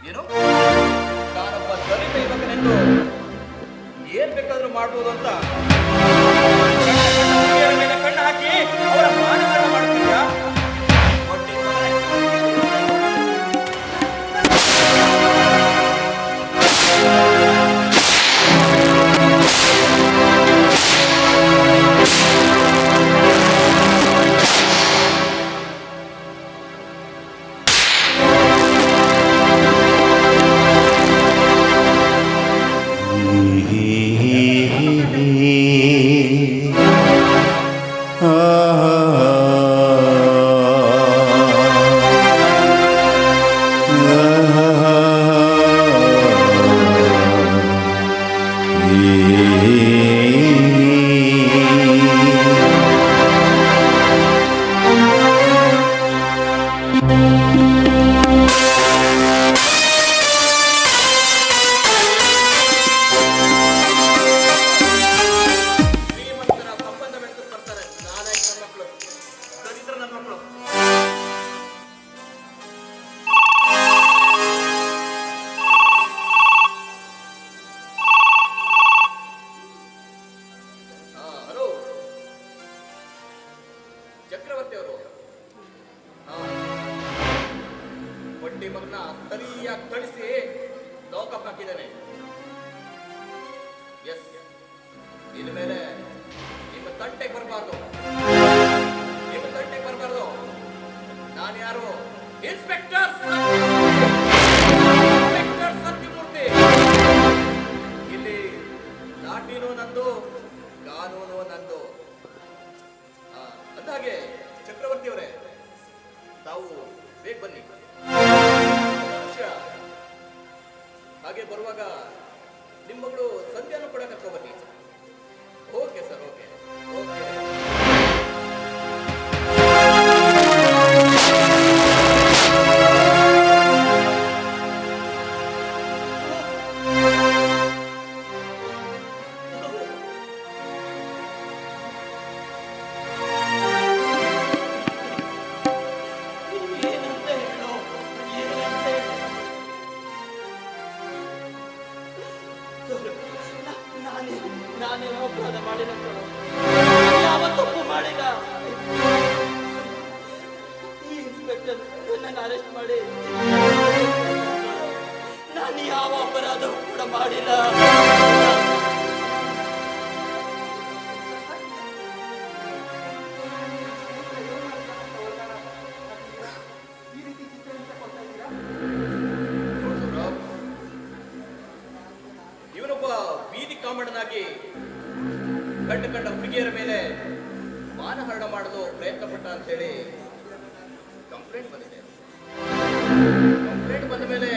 ಏನು ನಾನೊಬ್ಬ ದಲಿತ ಯುವಕನೆಂದು ಏನ್ ಬೇಕಾದ್ರೂ ಮಾಡ್ಬೋದು ಅಂತ ಮೇಲೆ ಕಣ್ಣು ಹಾಕಿ ಅವರ ಮಾನವನ್ನ ಮಾಡ್ತೀಯಾ? ಚಕ್ರವರ್ತಿ ಅವರು ಬಡ್ಡಿ ಮಗನ ಸರಿಯಾಗಿ ಕಳಿಸಿ ಲಾಕಪ್ ಹಾಕಿದ್ದೇನೆ. ಎಸ್, ಇನ್ಮೇಲೆ ನಿಮ್ಮ ತಂಟೆಗೆ ಬರಬಾರ್ದು, ನಿಮ್ಮ ತಂಟೆಗೆ ಬರಬಾರ್ದು. ನಾನು ಯಾರು? ಇನ್ಸ್ಪೆಕ್ಟರ್ ಸತ್ಯಮೂರ್ತಿ. ಇಲ್ಲಿ ಲಾಠಿನೂ ನಂದು, ಕಾನೂನು ನಂದು. ಅಂದಾಗೆ ಚಕ್ರವರ್ತಿ ಅವರೇ, ತಾವು ಬೇಗ ಬನ್ನಿ. ಹಾಗೆ ಬರುವಾಗ ನಿಮ್ಮ ಮಗಳು ಸಂಧ್ಯಾನು ಕೂಡ ಕರ್ಕೊಂಡು ಬನ್ನಿ. Okay sir, okay okay. ನಾನೇ ಅಪರಾಧ ಮಾಡಿಲ್ಲ, ಯಾವ ತಪ್ಪು ಮಾಡಿಲ್ಲ. ಈ ಇನ್ಸ್ಪೆಕ್ಟರ್ ನನ್ನನ್ನು ಅರೆಸ್ಟ್ ಮಾಡಿ, ನಾನು ಯಾವ ಅಪರಾಧವೂ ಕೂಡ ಮಾಡಿಲ್ಲ. ಇವನೊಬ್ಬ ಬೀದಿ ಕಾಮಣ್ಣನಾಗಿ ಕಂಡ ಹುಡುಗಿಯರ ಮೇಲೆ ಮಾನಹರಣ ಮಾಡಲು ಪ್ರಯತ್ನ ಪಟ್ಟ ಅಂತ ಹೇಳಿ ಕಂಪ್ಲೇಂಟ್ ಬಂದಿದೆ. ಕಂಪ್ಲೇಂಟ್ ಬಂದ ಮೇಲೆ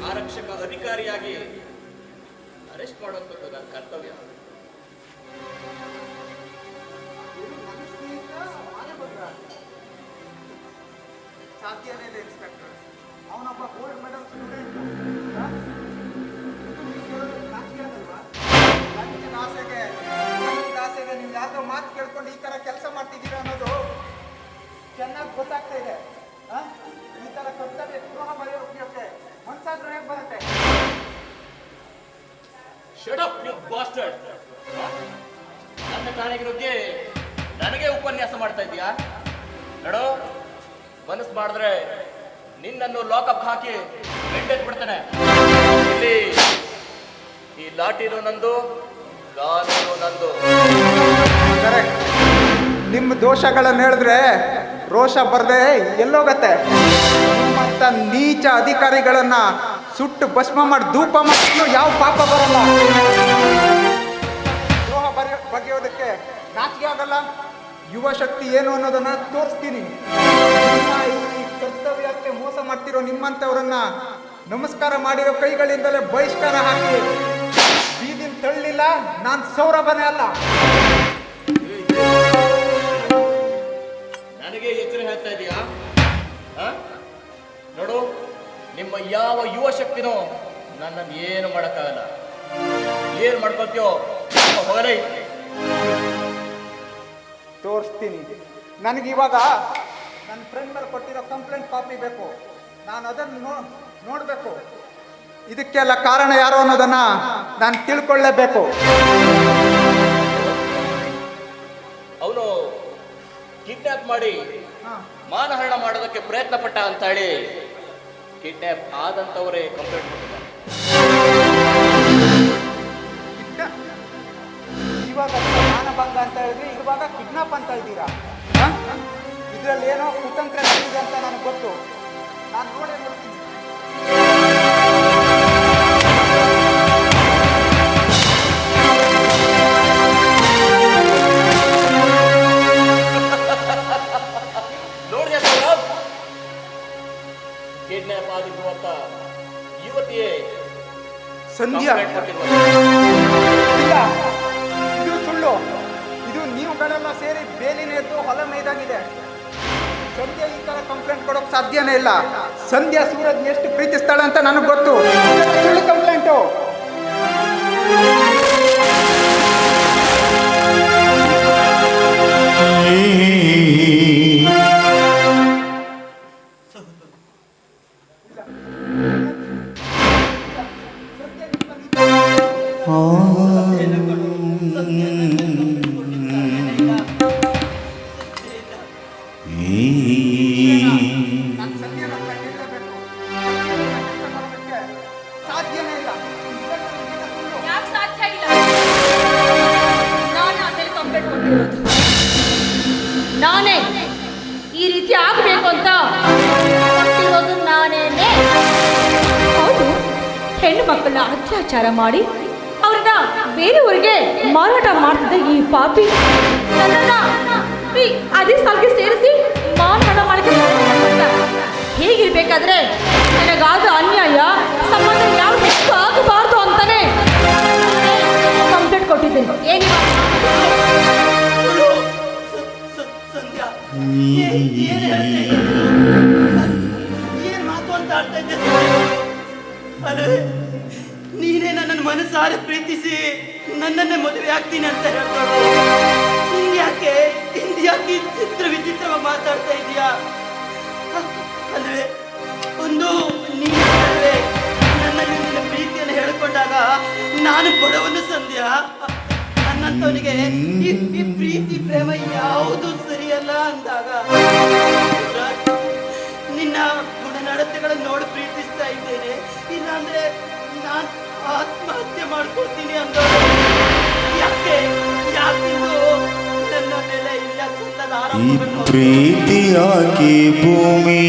ಆರಕ್ಷಕ ಅಧಿಕಾರಿಯಾಗಿ ಅರೆಸ್ಟ್ ಮಾಡುವಂಥದ್ದು ನನ್ನ ಕರ್ತವ್ಯ. ಸಾಧ್ಯನೇ ಇಲ್ಲ ಇನ್ಸ್ಪೆಕ್ಟರ್, ಅವನೊಬ್ಬ ಗೋಲ್ಡ್ ಮೆಡಲ್ ಸ್ಟೂಡೆಂಟ್. ಆಸೆಗೆ ನೀವು ಯಾವ್ದೋ ಮಾತು ಕೇಳ್ಕೊಂಡು ಈ ತರ ಕೆಲಸ ಮಾಡ್ತಿದ್ದೀರಾ ಅನ್ನೋದು ಚೆನ್ನಾಗಿ ಗೊತ್ತಾಗ್ತಾ ಇದೆ. ಈ ತರ ಕರ್ತವ್ಯ ದ್ರೋಹ ಬರೆಯೋಕೆ ಮನ್ಸಾದ್ರೂ ಹೇಗೆ ಬರುತ್ತೆ? Shut up you bastard. ನನ್ನ ಕಾಣಿಗೆ ಬಗ್ಗೆ ನನಗೆ ಉಪನ್ಯಾಸ ಮಾಡ್ತಾ ಇದೀಯಾ? ನೋಡು, ಮನಸ್ಸು ಮಾಡಿದ್ರೆ ನಿನ್ನನ್ನು ಲಾಕಪ್ ಹಾಕಿ ಬಿಡ್ತಾನೆ. ಇಲ್ಲಿ ಈ ಲಾಠಿನೂ ನಂದು, ಕಾನೂನು ನಂದು. ಕರೆಕ್ಟ್. ನಿಮ್ಮ ದೋಷಗಳನ್ನು ಹೇಳಿದ್ರೆ ರೋಷ ಬರದೆ ಎಲ್ಲೋಗತ್ತೆ? ನಿಮ್ಮಂಥ ನೀಚ ಅಧಿಕಾರಿಗಳನ್ನ ಸುಟ್ಟು ಭಸ್ಮ ಮಾಡಿ ಧೂಪ ಮಾಡಿದ್ರು ಯಾವ ಪಾಪ ಬರಲ್ಲ. ದ್ರೋಹ ಬಗೆಯೋದಕ್ಕೆ ನಾಚಿಕೆ ಆಗಲ್ಲ. ಯುವ ಶಕ್ತಿ ಏನು ಅನ್ನೋದನ್ನ ತೋರಿಸ್ತೀನಿ. ಈ ಕರ್ತವ್ಯಕ್ಕೆ ಮೋಸ ಮಾಡ್ತಿರೋ ನಿಮ್ಮಂಥವ್ರನ್ನ ನಮಸ್ಕಾರ ಮಾಡಿರೋ ಕೈಗಳಿಂದಲೇ ಬಹಿಷ್ಕಾರ ಹಾಕಿ ಬೀದಿನ ತಳ್ಳಿಲ್ಲ. ನಾನು ಸೌರಭನೇ ಅಲ್ಲ. ನನಗೆ ಎಚ್ಚರ ಹೇಳ್ತಾ ಇದೀಯಾ? ನೋಡು, ನಿಮ್ಮ ಯಾವ ಯುವ ಶಕ್ತಿನೋ ನನ್ನನ್ನು ಏನು ಮಾಡೋಕ್ಕಾಗಲ್ಲ. ಏನು ಮಾಡ್ಕೊಳ್ತೀಯೋ ಹೋಗಲೇ. ತೋರಿಸ್ತೀನಿ. ನನಗಿವಾಗ ನನ್ನ ಫ್ರೆಂಡ್ ಮೇಲೆ ಕೊಟ್ಟಿರೋ ಕಂಪ್ಲೇಂಟ್ ಕಾಪಿ ಬೇಕು. ನಾನು ಅದನ್ನು ನೋಡಬೇಕು. ಇದಕ್ಕೆಲ್ಲ ಕಾರಣ ಯಾರು ಅನ್ನೋದನ್ನ ನಾನು ತಿಳ್ಕೊಳ್ಳೇಬೇಕು. ಅವನು ಕಿಡ್ನಾಪ್ ಮಾಡಿ ಹಾ. ಮಾನಹರಣ ಮಾಡೋದಕ್ಕೆ ಪ್ರಯತ್ನ ಪಟ್ಟ ಅಂತ ಹೇಳಿ ಕಿಡ್ನಾಪ್ ಆದಂತವರೇ ಕಂಪ್ಲೇಂಟ್ ಕೊಟ್ಟಿದ್ದಾರೆ. ಇವಾಗ ಮಾನಭಂಗ ಅಂತ ಹೇಳಿದ್ರಿ, ಇವಾಗ ಕಿಡ್ನಾಪ್ ಅಂತ ಇದ್ದೀರಾ? ಇದರಲ್ಲಿ ಏನೋ ಕುತಂತ್ರ ಇದೆ ಅಂತ ನನಗೆ ಗೊತ್ತು. ನಾನು ನೋಡೇ ನೋಡ್ತೀನಿ. ನೋಡಿದೆ ಸೌರಭ್, ಕಿಡ್ನಾಪ್ ಆಗಿರುವಂತ ಯುವತಿಯೇ ಸಂಧ್ಯಾ ಕಂಪ್ಲೇಂಟ್ ಕೊಟ್ಟಿರುವಂತ. ಇಲ್ಲ, ಇದು ಸುಳ್ಳು. ಇದು ನೀವುಗಳೆಲ್ಲ ಸೇರಿ ಬೇಲಿನ ಎದ್ದು ಹೊಲ ಮೇಯ್ದಾಗಿದೆ. ಸಂಧ್ಯಾ ಈ ತರ ಕಂಪ್ಲೇಂಟ್ ಕೊಡೋಕೆ ಸಾಧ್ಯನೇ ಇಲ್ಲ. ಸಂಧ್ಯಾ ಸೂರಜ್ ಎಷ್ಟು ಪ್ರೀತಿಸ್ತಾಳೆ ಅಂತ ನನಗೆ ಗೊತ್ತು. ಸುಳ್ಳು ಕಂಪ್ಲೇಂಟು. ನಾನು ಸಂಧ್ಯಾ ಹತ್ರ ಕೇಳಲೇಬೇಕು. ಸಾಧ್ಯನೇ ಇಲ್ಲ. ಸುಳ್ಳು. ಯಾಕೆ ಸಾಧ್ಯ ಇಲ್ಲ? ನಾನು ಆಮೇಲೆ ಕಂಪ್ಲೇಂಟ್ ಕೊಟ್ಟಿರೋದು. ನಾನೇ ಈ ರೀತಿ ಆಗಬೇಕು ಅಂತ ಕೊಟ್ಟಿರೋದು ನಾನೇನೆ. ಹೌದು, ಹೆಣ್ಣು ಮಕ್ಕಳನ್ನ ಅತ್ಯಾಚಾರ ಮಾಡಿ ಅವ್ರನ್ನ ಬೇರೆಯವರಿಗೆ ಮಾರಾಟ ಮಾಡ್ತಿದ್ದ ಈ ಪಾಪಿ ನನ್ನನ್ನ ಅದೇ ಸಾಲಿಗೆ ಸೇರಿಸಿ ಮಾನಹಾರ ಮಾಡಕ್ಕೆ ಹೇಗಿರ್ಬೇಕಾದ್ರೆ ನನಗಾದ ಅನ್ಯಾಯ ಸಂಬಂಧ ಯಾವ ಹೆಚ್ಚು ಆಗಬಾರ್ದು ಅಂತಾನೆ ಕಂಪ್ಲೇಂಟ್ ಕೊಟ್ಟಿದ್ದೇನೆ. ಏನಿಲ್ಲ ಸಂಧ್ಯಾ, ಏನ್ ಮಾತು ಅಂತ ಆಡ್ತಾ ಇದ್ದೆ? ಅಲ್ಲೇ ನೀನೇ ನನ್ನನ್ನು ಮನಸಾರೆ ಪ್ರೀತಿಸಿ ನನ್ನನ್ನೇ ಮದುವೆ ಆಗ್ತೀನಿ ಅಂತ ಹೇಳ್ತಾರೆ. ಹಿಂದ್ಯಾಕೆ ಚಿತ್ರ ವಿಚಿತ್ರವಾಗಿ ಮಾತಾಡ್ತಾ ಇದೀಯಾ? ಅಲ್ವೇ ಒಂದು ನೀನೇ ನನ್ನಲ್ಲಿ ನಿನ್ನ ಪ್ರೀತಿಯನ್ನು ಹೇಳಿಕೊಂಡಾಗ ನಾನು ಬಡವನು ಸಂಧ್ಯಾ. ನನ್ನಂತವನಿಗೆ ಈ ಪ್ರೀತಿ ಪ್ರೇಮ ಯಾವುದು ಸರಿಯಲ್ಲ ಅಂದಾಗ ನಿನ್ನ ಗುಣನಡತೆಗಳನ್ನು ನೋಡಿ ಪ್ರೀತಿಸ್ತಾ ಇದ್ದೇನೆ. ಇಲ್ಲಾಂದ್ರೆ ನಾನು ಆತ್ಮಹತ್ಯೆ ಮಾಡ್ಕೊಳ್ತೀನಿ ಅಂದ ಯಾಕೆ ಯಾಕಿದು ನನ್ನ ಮೇಲೆ ಇಲ್ಲ ಸಲ್ಲದ ಆರೋಪಗಳನ್ನು ಪ್ರೀತಿಯಾಗಿ ಭೂಮಿ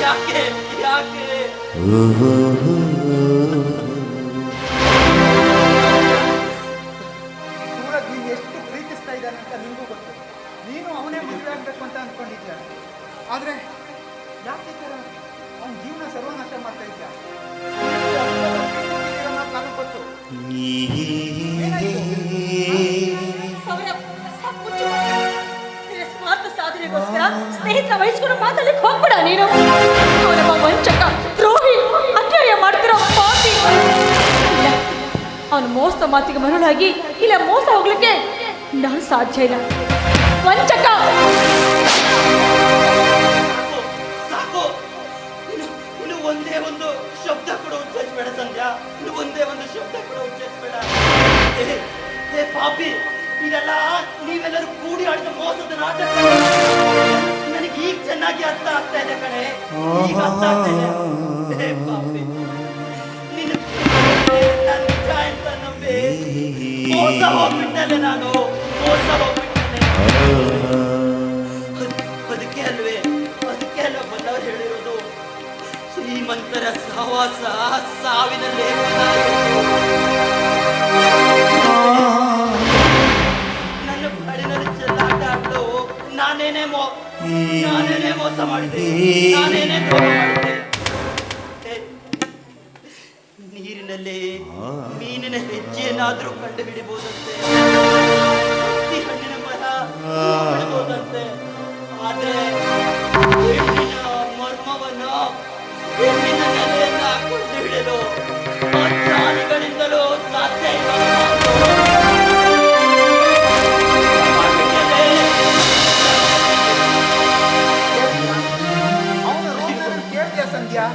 ಯಾಕೆ ಯಾಕೆ ಸೂರಜ್ ನೀನು ಎಷ್ಟು ಪ್ರೀತಿಸ್ತಾ ಇದ್ದಾನೆ ಅಂತ ನಿಮಗೂ ಗೊತ್ತು. ನೀನು ಅವನೇ ಮದುವೆ ಆಗ್ಬೇಕು ಅಂತ ಅಂದ್ಕೊಂಡಿದ್ಯ. ಆದ್ರೆ ಯಾಕೆ ಅವನ ಜೀವನ ಸರ್ವನಾಶ ಮಾಡ್ತಾ ಇದ್ದ. ನನಗೆ ಗೊತ್ತು. ಸೌರಭ್, ಸಾಕು ಮುಚ್ಚು. ನಿನ್ನ ಸ್ವಾರ್ಥ ಸಾಧನೆಗೋಸ್ಕರ ಸ್ನೇಹಿತರ ವಹಿಸ್ಕೊಂಡು ಮಾತಾಡ್ಲಿಕ್ಕೆ ಹೋಗ್ಬೇಡ ನೀನು. ಅವನೊಬ್ಬ ವಂಚಕ, ದ್ರೋಹಿ, ಅನ್ಯಾಯ ಮಾಡ್ತಿರೋ ಪಾಪಿ. ಇಲ್ಲ, ಅವನು ಮೋಸದ ಮಾತಿಗೆ ಮರುಳಾಗಿ ಇಲ್ಲ ಮೋಸ ಹೋಗ್ಲಿಕ್ಕೆ ನಾನು ಸಾಧ್ಯ ಇಲ್ಲ. ವಂಚಕ. ಸಾಕು. ಇನ್ನು ಒಂದೇ ಒಂದು ಶಬ್ದ ಕೂಡ ಉಚ್ಚರಿಸಬೇಡ ಸಂಧ್ಯಾ. ಇನ್ನು ಒಂದೇ ಒಂದು ಶಬ್ದ ಕೂಡ ಉಚ್ಚರಿಸಬೇಡ. ಹೇ ಪಾಪಿ, ಇದೆಲ್ಲ ನೀವೆಲ್ಲರೂ ಕೂಡಿ ಆಡಿದ ಮೋಸದ ನಾಟಕ. ನನಗೆ ಈಗ ಚೆನ್ನಾಗಿ ಅರ್ಥ ಆಗ್ತಾ ಇದೆ ಕಣೆ. ಈಗ ಅರ್ಥ ಆಗ್ತಾ ಇದೆ. ಹೇ ಪಾಪಿ, ನಿನ್ನ ನಾನು ನಿಜ ಅಂತ ನಂಬಿ ಮೋಸ ಹೋಗ್ಬಿಟ್ಟೆ ನಾನು. ಮೋಸ ಹೋಗ್ಬಿಟ್ಟೆ. ಅದಕ್ಕೆ ಅಲ್ವೇ ಬಲ್ಲವರು ಹೇಳಿರೋದು ಶ್ರೀಮಂತರ ಸಹವಾಸ ಸಾವಿನ ಲೇಖನ. ನನ್ನ ಬಾಳಿನಲ್ಲಿ ಚೆಲ್ಲಾಟ ಆಡಲು ನಾನೇನೇ ಮೋಸ ಮಾಡಿದೆ. ನಾನೇನೇ ದ್ರೋಹ ಮಾಡಿದೆ. ನೀರಿನಲ್ಲಿ ಮೀನಿನ ಹೆಜ್ಜೆಯನ್ನಾದ್ರೂ ಕಂಡು ಹಿಡಿಬಹುದಂತೆ, ಹಣ್ಣಿನ ಮರ ಬಿಡಬಹುದಂತೆ. ಆದ್ರೆ ಹೆಣ್ಣಿನ ಮರ್ಮವನ್ನು, ಹೆಣ್ಣಿನ ನೆಲೆಯನ್ನ ಕಂಡು ಹಿಡಿಯಲು ಪ್ರಾಣಿಗಳಿಂದಲೂ ಸಾಧ್ಯ ಇಲ್ಲ. ಸಂಧ್ಯಾ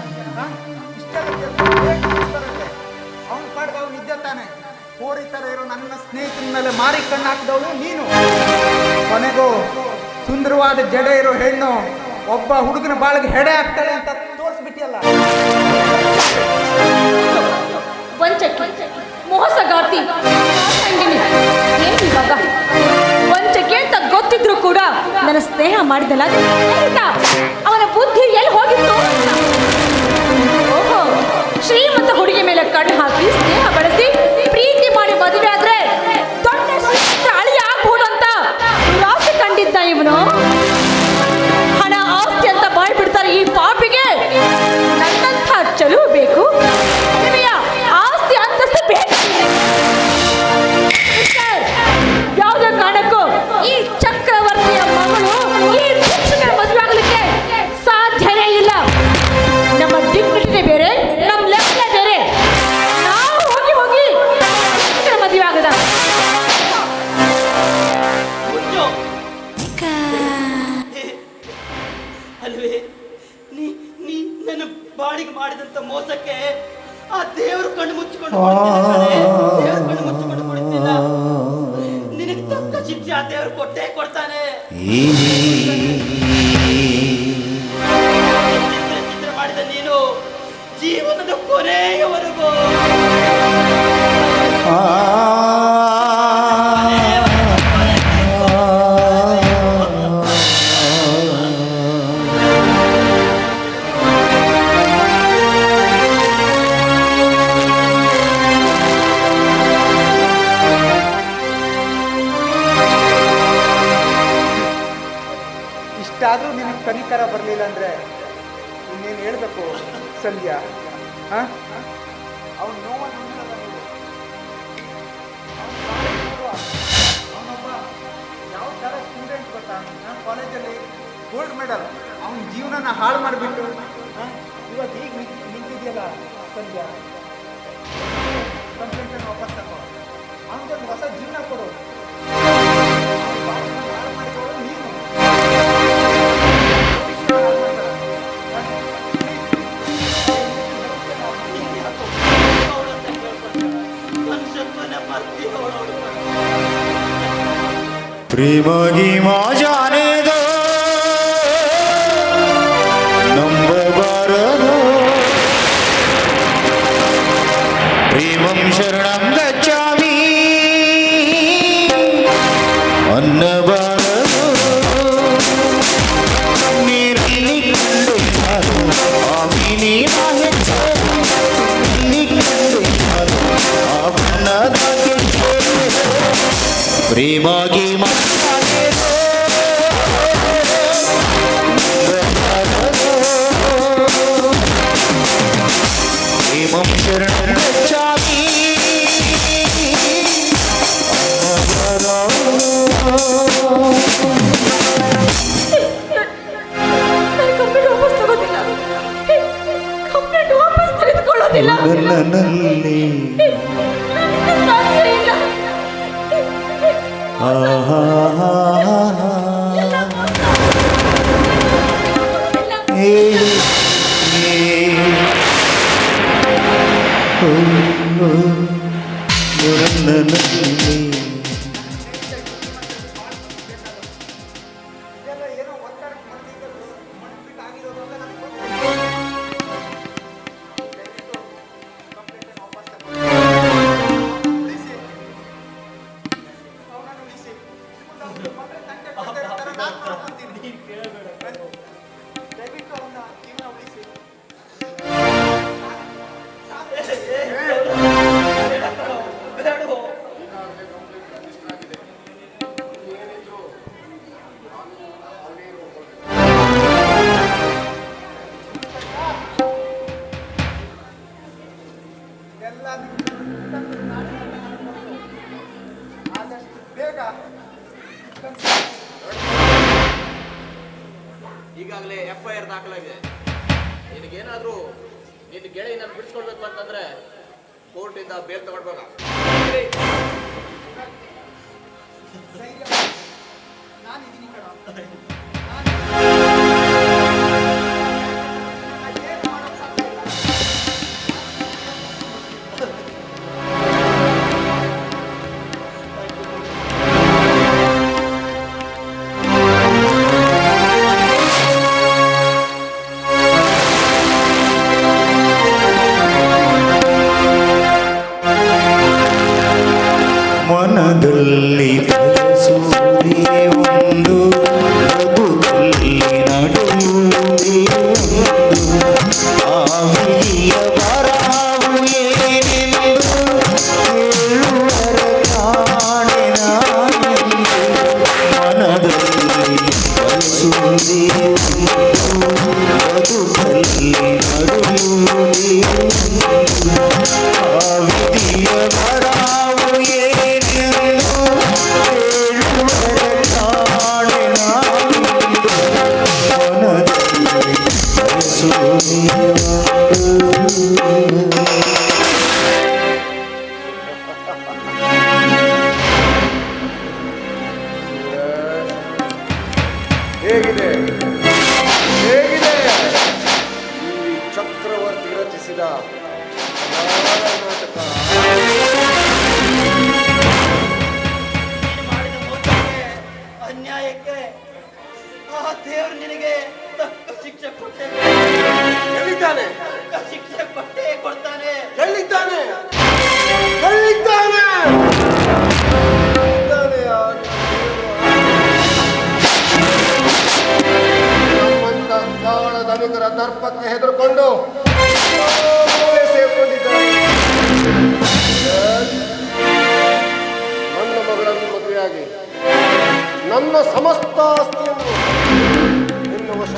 ಇಷ್ಟೆಲ್ಲ ಅವನ ಪಾಡ್ಗೆ ಅವನು ಇದ್ದ ತಾನೆ. ಕೋರಿ ಥರ ಇರೋ ನನ್ನ ಸ್ನೇಹಿತನ ಮೇಲೆ ಮಾರಿ ಕಣ್ಣು ಹಾಕಿದವಳು ನೀನು. ಕೊನೆಗೂ ಸುಂದರವಾದ ಜಡೆ ಇರೋ ಹೆಣ್ಣು ಒಬ್ಬ ಹುಡುಗನ ಬಾಳಿಗೆ ಹೆಡೆ ಆಗ್ತಾಳೆ ಅಂತ ತೋರಿಸ್ಬಿಟ್ಟಿಯಲ್ಲ. ವಂಚಕಿ, ಮೋಸಗಾತಿ, ಮಾತಂಗಿನಿ. ಏನ್ ಇವಾಗ ವಂಚಕಿ ಅಂತ ಗೊತ್ತಿದ್ರು ಕೂಡ ನನ್ನ ಸ್ನೇಹ ಮಾಡಿದಲ್ಲ ಸ್ನೇಹಿತ, ಅವನ ಬುದ್ಧಿ ಎಲ್ಲಿ ಹೋಗಿತ್ತು? ಓಹೋ, ಶ್ರೀಮಂತ ಹುಡುಗಿ ಮೇಲೆ ಕಣ್ಣು ಹಾಕಿ ಸ್ನೇಹ ಬೆಳೆಸಿ ಪ್ರೀತಿ ಮಾಡಿ ಮದುವೆ ಆದ್ರೆ ದೊಡ್ಡ ಶ್ರೀಮಂತ ಅಳಿಯ ಆಗ್ಬಹುದು ಅಂತ ದುರಾಸೆ ಕಂಡಿದ್ದ ಇವನು. ಹಣ ಆಸ್ತಿ ಅಂತ ಬಾಳ್ಬಿಡ್ತಾರೆ ಈ ಪಾಪಿಗೆ. ನನ್ನಂಥ ಚಲುವು ಬೇಕು, ಆಸ್ತಿ ಅಂತಸ್ತು ಬೇಕು. ಯಾವುದೇ ಕಾರಣಕ್ಕೂ ಈ ಚಕ್ರವರ್ತಿಯ ಮಗಳು ಈ ಭಿಕ್ಷುಕರ ಮದುವೆ ಆಗಲಿಕ್ಕೆ ಸಾಧ್ಯನೇ ಇಲ್ಲ. ನಮ್ಮ ಡಿಗ್ನಿಟಿನೇ ಬೇರೆ, ನಮ್ಮ ಲೆಕ್ಕನೇ ಬೇರೆ. ನಾವು ಹೋಗಿ ಹೋಗಿ ಭಿಕ್ಷುಕರ ಮದುವೆ ಆಗದ ಅಲ್ವೇ ನೀ ನನ್ನ ಬಾಡಿಗೆ ಮಾಡಿದಂತ ಮೋಸಕ್ಕೆ ಆ ದೇವರು ಕಣ್ಣು ಮುಚ್ಚಿಕೊಂಡು ದೇವರು ಕಣ್ಣು ಮುಚ್ಚಿಕೊಂಡು ಕೊಡ್ತಿಲ್ಲ. ನಿನಗೆ ತಕ್ಕ ಶಿಕ್ಷೆ ಆ ದೇವರು ಕೊಟ್ಟೇ ಕೊಡ್ತಾನೆ. ಚಿತ್ರ ಮಾಡಿದ ನೀನು ಜೀವನದ ಕೊನೆಯವರೆಗೂ ಇಷ್ಟಾದರೂ ನಿನಗೆ ಕನಿಕರ ಬರಲಿಲ್ಲ ಅಂದರೆ ಇನ್ನೇನು ಹೇಳ್ಬೇಕು ಸಂಧ್ಯಾ? ಅವನು ನೋವನ್ನು ಅವನೊಬ್ಬ ಯಾವ ಥರ ಸ್ಟೂಡೆಂಟ್ ಗೊತ್ತಾ? ಕಾಲೇಜಲ್ಲಿ ಗೋಲ್ಡ್ ಮೆಡಲ್, ಅವನ ಜೀವನನ ಹಾಳು ಮಾಡಿಬಿಟ್ಟು ಇವತ್ತು ಈಗ ನಿಂತಿದೆಯಲ್ಲ ಸಂಧ್ಯಾ, ಕಂಪ್ಲೇಂಟನ್ನು ವಾಪಸ್ ತಗೋ, ಅವನಿಗೊಂದು ಹೊಸ ಜೀವನ ಕೊಡು. ಹಾಳು ಮಾಡಿದವಳು ನೀನು. प्रेम की माँ जाने दो नंबर दो प्रेमं शरणं गच्छामि अन्नबारदो नीरली कंडु आमिनी नाहे नीरली कंडु आपन्नदाके प्रेम की माँ प्रेमं शरणं गच्छामि ಕಂಪ್ಲೇಂಟ್ ವಾಪಸ್ ತೆಗೆದುಕೊಳ್ಳೋದಿಲ್ಲ. ನನ್ನಲ್ಲಿ ಸಾಧ್ಯ ಇಲ್ಲ. ಏನೋ ಒತ್ತಡಕ್ಕೆ ಮನಸ್ಬಿಟ್ಟು ಆಗಿರೋದು ಅಂತ ನನಗೆ ಗೊತ್ತಿಲ್ಲ. ದಯವಿಟ್ಟು ಕಂಪ್ಲೇಂಟನ್ನು ವಾಪಸ್ ತಗೊಳ್ಳಿ. ಉಳಿಸಿ, ಅವನನ್ನು ಉಳಿಸಿ. ಮುಂದೆ ಮಕ್ಕಳ ತಂಟೆ ಕೊಡದೆ ಇರೋ ಥರ ನಾನು ನೋಡ್ಕೊಂತೀನಿ. ದಯವಿಟ್ಟು ಅವನ ಜೀವನ ಉಳಿಸಿ. ಆದಷ್ಟು ಬೇಗ ಈಗಾಗಲೇ FIR ದಾಖಲಾಗಿದೆ. ನಿನಗೇನಾದರೂ ನಿನ್ನ ಗೆಳೆಯನ ಬಿಡಿಸ್ಕೊಳ್ಬೇಕು ಅಂತಂದ್ರೆ ಕೋರ್ಟಿಂದ ಬೇಲ್ ತಗೊಳ್ಬೇಕಾ? ನಾನಿದ್ದೀನಿ ಕಣ. ಏನು ವಿಧಿಯ ಬರಹವು ಏನೆಂದು ಹೇಳುವರ ಕಾಣೆ ನಾನೆಂದು ಮನದಲ್ಲಿ ಬಯಸುವುದೇ ಬದುಕಲ್ಲಿ ನಡುವುದೇ ಆ ವಿಧಿಯ ಬರಹವು ಏನೆಂದು ಹೇಳುವರ ಕಾಣೆ ನಾನೆಂದು ಮನದಲ್ಲಿ ಬಯಸುವುದೇ ಹೇಗಿದೆ ಹೇಗಿದೆ ಈ ಚಕ್ರವರ್ತಿ ರಚಿಸಿದ ನಾಟಕ? ನೀನು ಮಾಡಿದ ಮೋಸಕ್ಕೆ, ಅನ್ಯಾಯಕ್ಕೆ ಆ ದೇವರು ನಿನಗೆ ತಕ್ಕ ಶಿಕ್ಷೆ ಕೊಟ್ಟೆ ಎಲ್ಲಿದ್ದಾನೆ ತಕ್ಕ ಶಿಕ್ಷೆ ಕೊಟ್ಟೇ ಕೊಡ್ತಾನೆ. ಎಲ್ಲಿದ್ದಾನೆ ಎಲ್ಲಿದ್ದಾನೆ ಎಲ್ಲಿದ್ದಾನೆ ಆ ನಮ್ಮಂತ ಕಾಳ ಧನಿಕರ ದರ್ಪಕ್ಕೆ ಹೆದರ್ಕೊಂಡು ಸೇರ್ಕೊಂಡಿದ್ದಾನೆ. ನನ್ನ ಮಗಳನ್ನು ಮದುವೆಯಾಗಿ ನನ್ನ ಸಮಸ್ತ ಆಸ್ತಿಯನ್ನು ನಿನ್ನ ವಶ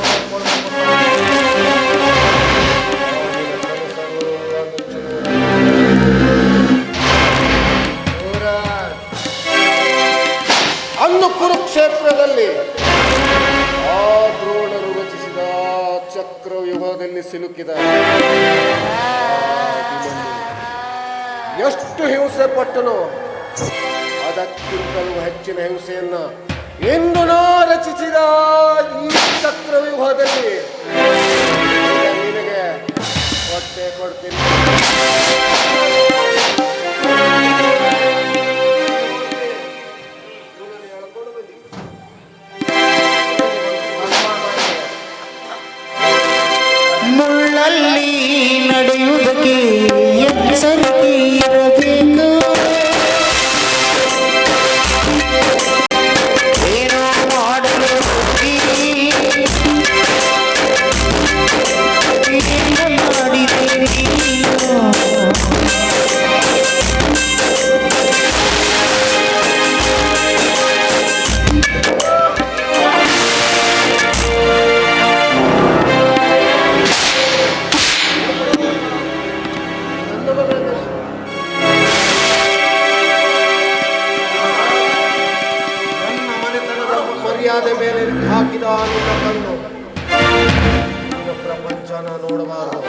ಅಂದು ಕುರುಕ್ಷೇತ್ರದಲ್ಲಿ ಆ ದ್ರೋಣರು ರಚಿಸಿದ ಚಕ್ರವ್ಯೂಹದಲ್ಲಿ ಸಿಲುಕಿದ ಎಷ್ಟು ಹಿಂಸೆ ಪಟ್ಟನೋ ಅದಕ್ಕಿಂತಲೂ ಹೆಚ್ಚಿನ ಹಿಂಸೆಯನ್ನ ಇಂದು ನಾ ರಚಿಸಿದ ಈ ಚಕ್ರವ್ಯೂಹದಲ್ಲಿ ನಿನಗೆ ಹೊಟ್ಟೆ ಕೊಡ್ತೀನಿ. ಮುಳ್ಳಲ್ಲಿ ನಡೆಯುವುದಕ್ಕೆ ಎಚ್ಚರಿಕೆ ಇರಬೇಕು. ಏನೋ ಮಾಡಲು ಹೋಗಿ ಏನು ಮಾಡಿದೆ ನೀನು? ನನ್ನ ಮನೆತನದ ಮರ್ಯಾದೆ ಮೇಲೆ ಹಾಕಿದ ನಿನ್ನ ಕಣ್ಣು ನಿನ್ನ ಪ್ರಪಂಚನ ನೋಡಬಾರದು.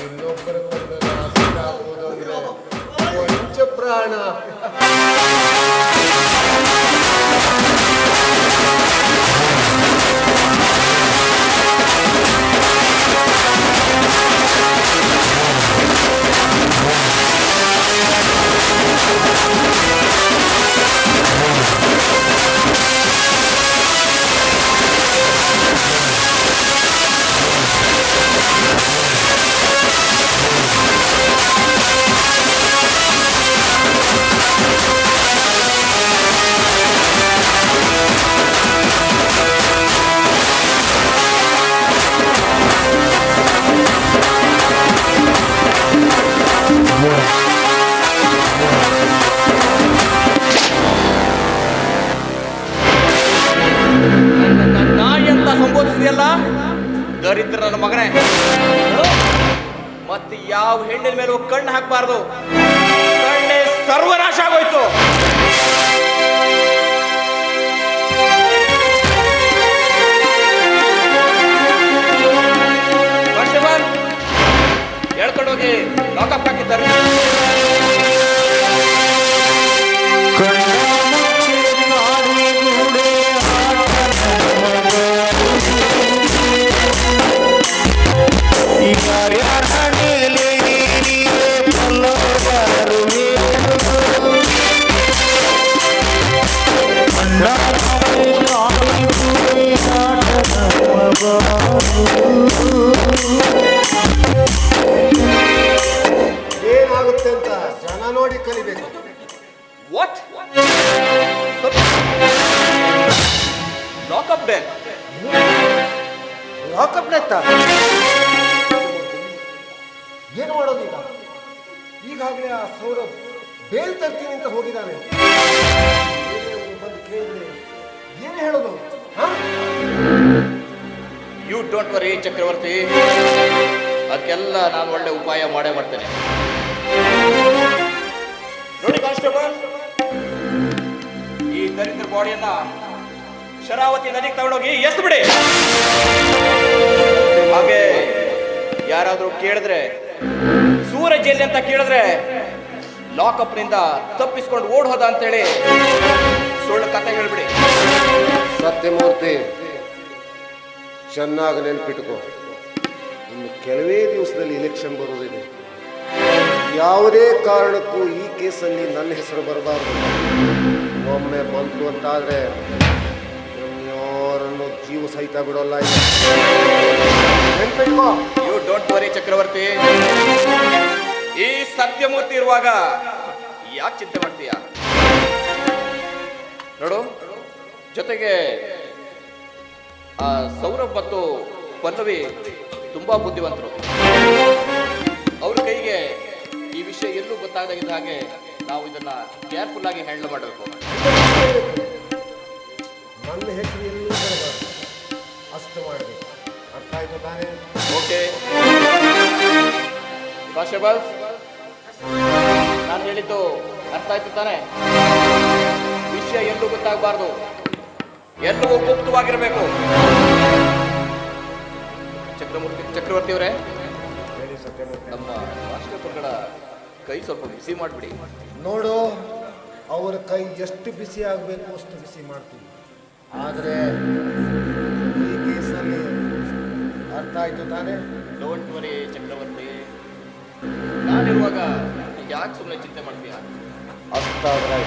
ಇನ್ನೊಬ್ಬರ ಕೊಂಡರೆ ಆಗುವುದು ಅಂದ್ರೆ ಕೊಂಚ ಪ್ರಾಣ. ನಾಯಿ ಅಂತ ಸಂಬೋಧಿಸಿದೆಯಲ್ಲ ದರಿದ್ರ ನನ್ನ ಮಗನೇ. ಮತ್ತೆ ಯಾವ ಹೆಣ್ಣಿನ ಮೇಲೂ ಕಣ್ಣು ಹಾಕಬಾರ್ದು. ಕಣ್ಣೆ ಸರ್ವನಾಶ ಆಗೋಯ್ತು. ಕಾನ್ಸ್ಟೇಬಲ್, ಹೇಳ್ಕೊಂಡೋಗಿ ಲಾಕಪ್ ಹಾಕಿದ್ದಾರೆ. ಏನಾಗುತ್ತೆ ಅಂತ ಜನ ನೋಡಿ ಕಲಿಬೇಕು. What lockup death? ಲಾಕಪ್ ಡೆತ್ತ? ಏನು ಮಾಡೋದು ಈಗ? ಈಗಾಗಲೇ ಆ ಸೌರಭ್ ಬೇಲ್ ತರ್ತೀನಿ ಅಂತ ಹೋಗಿದ್ದಾನೆ. ಬಂದು ಕೇಳಿದ್ರೆ ಏನು ಹೇಳೋದು? ಯು ಡೋಂಟ್ ವರಿ ಚಕ್ರವರ್ತಿ, ಅದಕ್ಕೆಲ್ಲ ನಾನು ಒಳ್ಳೆ ಉಪಾಯ ಮಾಡೇ ಮಾಡ್ತೇನೆ. ನೋಡಿ ಕಾನ್ಸ್ಟೇಬಲ್, ಈ ದರಿದ್ರ ಬಾಡಿಯನ್ನ ಶರಾವತಿ ನದಿಗೆ ತಗೊಂಡೋಗಿ ಎಸ್ ಬಿಡಿ. ಹಾಗೆ ಯಾರಾದ್ರೂ ಕೇಳಿದ್ರೆ ಸೂರಜ್ ಎಲ್ಲಿ ಅಂತ ಕೇಳಿದ್ರೆ ಲಾಕಪ್ನಿಂದ ತಪ್ಪಿಸ್ಕೊಂಡು ಓಡ್ ಹೋದ ಅಂತೇಳಿ ಸುಳ್ಳು ಕತೆ ಹೇಳ್ಬಿಡಿ. ಸತ್ಯಮೂರ್ತಿ, ಚೆನ್ನಾಗಿ ನೆನ್ಪಿಟ್ಕೋ, ಇನ್ನು ಕೆಲವೇ ದಿವಸದಲ್ಲಿ ಎಲೆಕ್ಷನ್ ಬರುವುದಿದೆ. ಯಾವುದೇ ಕಾರಣಕ್ಕೂ ಈ ಕೇಸಲ್ಲಿ ನನ್ನ ಹೆಸರು ಬರಬಾರ್ದು. ಒಮ್ಮೆ ಬಂತು ಅಂತಾದ್ರೆ ಯಾರನ್ನು ಜೀವ ಸಹಿತ ಬಿಡೋಲ್ಲ. ನೆನ್ಪಿಟ್ಕೋ. ಯು ಡೋಂಟ್ ವರಿ ಚಕ್ರವರ್ತಿ, ಈ ಸತ್ಯಮೂರ್ತಿ ಇರುವಾಗ ಯಾಕೆ ಚಿಂತೆ ಮಾಡ್ತೀಯ? ನೋಡು, ಜೊತೆಗೆ ಆ ಸೌರಭ್ ಮತ್ತು ಪಲ್ಲವಿ ತುಂಬಾ ಬುದ್ಧಿವಂತರು. ಅವ್ರ ಕೈಗೆ ಈ ವಿಷಯ ಎಲ್ಲೂ ಗೊತ್ತಾಗದಾಗಿದ್ದ ಹಾಗೆ ನಾವು ಇದನ್ನ ಕೇರ್ಫುಲ್ ಆಗಿ ಹ್ಯಾಂಡಲ್ ಮಾಡಬೇಕು. ನನ್ನ ಹೆಸರು ಎಲ್ಲೂ ಬರಬಾರ್ದು, ಅಷ್ಟು ಮಾಡಬೇಕು. ಅರ್ಥ ಆಯ್ತು ತಾನೇ? ಓಕೆ ಕಾನ್ಸ್ಟೇಬಲ್, ನಾನು ಹೇಳಿದ್ದು ಅರ್ಥ ಆಯ್ತು ತಾನೆ? ವಿಷಯ ಎಲ್ಲೂ ಗೊತ್ತಾಗಬಾರ್ದು, ಎಲ್ಲವೂ ಗುಪ್ತವಾಗಿರಬೇಕು. ಚಕ್ರವರ್ತಿ ಅವರೇ, ಹೇಳಿ ಸತ್ಯಮೂರ್ತಿ. ನಮ್ಮ ರಾಷ್ಟ್ರಪತಿಗಳ ಕೈ ಸ್ವಲ್ಪ ಬಿಸಿ ಮಾಡಿಬಿಡಿ. ನೋಡು, ಅವರ ಕೈ ಎಷ್ಟು ಬಿಸಿ ಆಗಬೇಕು ಅಷ್ಟು ಬಿಸಿ ಮಾಡ್ತೀವಿ. ಆದರೆ ಈ ಕೇಸಲ್ಲಿ ಅರ್ಥ ಆಯ್ತು ತಾನೇ? ಡೋಂಟ್ ವರಿ ಚಕ್ರವರ್ತಿ, ನಾನಿರುವಾಗ ಯಾಕೆ ಸುಮ್ಮನೆ ಚಿಂತೆ ಮಾಡ್ತೀಯ? ಅಷ್ಟಾದ್ರೆ